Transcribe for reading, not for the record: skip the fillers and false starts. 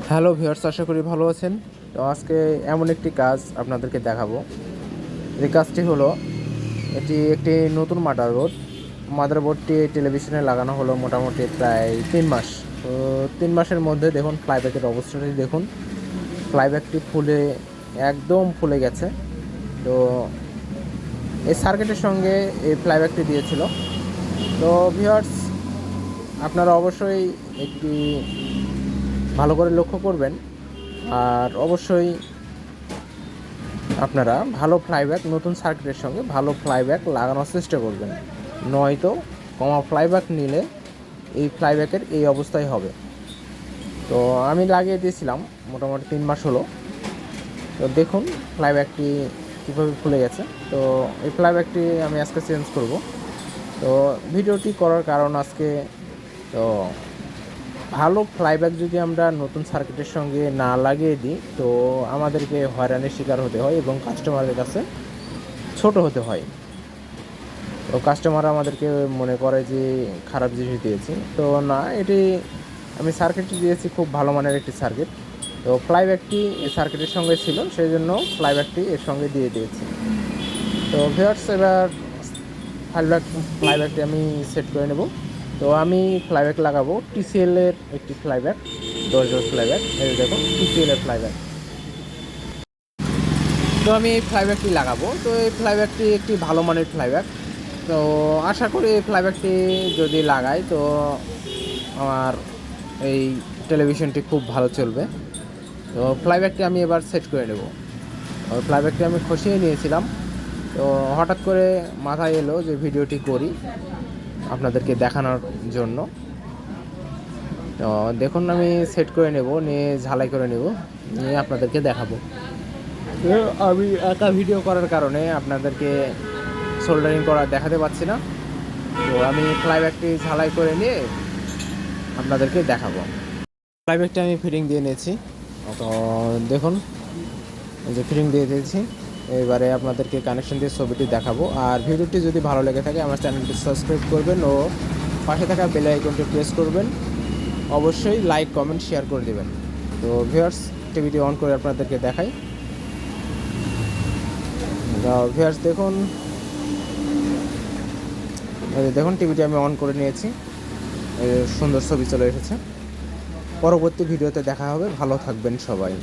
Hello viewers, আশা করি ভালো আছেন। তো আজকে এমন একটি কাজ আপনাদেরকে দেখাবো। এই কাজটি হলো, এটি একটি নতুন মাদারবোর্ডটি টেলিভিশনে লাগানো হলো মোটামুটি প্রায় 3 মাস। তো 3 মাসের মধ্যে দেখুন ফ্লাইব্যাকের অবস্থাটি দেখুন। ফ্লাইব্যাকটি একদম ফুলে গেছে। তো এই সার্কিটের সঙ্গে এই ফ্লাইব্যাকটি দিয়েছিল। তো ভিউয়ার্স, আপনারা অবশ্যই একটি ভালো করে লক্ষ্য করবেন, আর অবশ্যই আপনারা ভালো ফ্লাইব্যাক, নতুন সার্কিটের সঙ্গে ভালো ফ্লাইব্যাক লাগানোর চেষ্টা করবেন, নয়তো কমা ফ্লাইব্যাক নিলে এই ফ্লাইব্যাকের এই অবস্থাই হবে। তো আমি লাগিয়ে দিয়েছিলাম মোটামুটি 3 মাস হলো। তো দেখুন ফ্লাইব্যাকটি কীভাবে খুলে গেছে। তো এই ফ্লাইব্যাকটি আমি আজকে চেঞ্জ করব। তো ভিডিওটি করার কারণ আজকে, তো ভালো ফ্লাইব্যাক যদি আমরা নতুন সার্কিটের সঙ্গে না লাগিয়ে দিই তো আমাদেরকে হয়রানির শিকার হতে হয় এবং কাস্টমারের কাছে ছোট হতে হয়। তো কাস্টমার আমাদেরকে মনে করে যে খারাপ জিনিস দিয়েছি। তো না, এটি আমি সার্কিটটি দিয়েছি খুব ভালো মানের একটি সার্কিট। তো ফ্লাইব্যাকটি এই সার্কিটের সঙ্গে ছিল, সেই জন্য ফ্লাইব্যাকটি এর সঙ্গে দিয়ে দিয়েছি। তো ভিউয়ার্স, এবার ফ্লাইব্যাকটি আমি সেট করে নেব। তো আমি ফ্লাইব্যাক লাগাবো টিসিএলের একটি ফ্লাইব্যাক, 10 ফ্লাইব্যাক। এই দেখুন টিসিএলের ফ্লাইব্যাক। তো আমি এই ফ্লাইব্যাকটি লাগাবো। তো এই ফ্লাইব্যাকটি একটি ভালো মানের ফ্লাইব্যাক। তো আশা করি এই ফ্লাইব্যাকটি যদি লাগাই তো আমার এই টেলিভিশনটি খুব ভালো চলবে। তো ফ্লাইব্যাকটি আমি এবার সেট করে নেব। ওই ফ্লাইব্যাকটি আমি খসিয়ে নিয়েছিলাম। তো হঠাৎ করে মাথায় এলো যে ভিডিওটি করি আপনাদেরকে দেখানোর জন্য। তো দেখুন আমি সেট করে নেব, নিয়ে ঝালাই করে নেব, নিয়ে আপনাদেরকে দেখাবো। আমি একা ভিডিও করার কারণে আপনাদেরকে সোল্ডারিং করা দেখাতে পাচ্ছি না। তো আমি ফ্লাইব্যাকটি ঝালাই করে নিয়ে আপনাদেরকে দেখাবো। ফ্লাইব্যাকটি আমি ফিটিং দিয়ে নিয়েছি। তো দেখুন এই যে ফিটিং দিয়ে দিয়েছি। এবারে আপনাদেরকে কানেকশন দিয়ে ছবিটি দেখাবো। আর ভিডিওটি যদি ভালো লেগে থাকে আমার চ্যানেলটি সাবস্ক্রাইব করবেন ও পাশে থাকা বেল আইকনটি প্রেস করবেন। অবশ্যই লাইক, কমেন্ট, শেয়ার করে দেবেন। তো ভিউয়ার্স, টিভিটি অন করে আপনাদেরকে দেখাই। ভিউয়ার্স দেখুন, দেখুন টিভিটি আমি অন করে নিয়েছি। সুন্দর ছবি চলে এসেছে। পরবর্তী ভিডিওতে দেখা হবে। ভালো থাকবেন সবাই।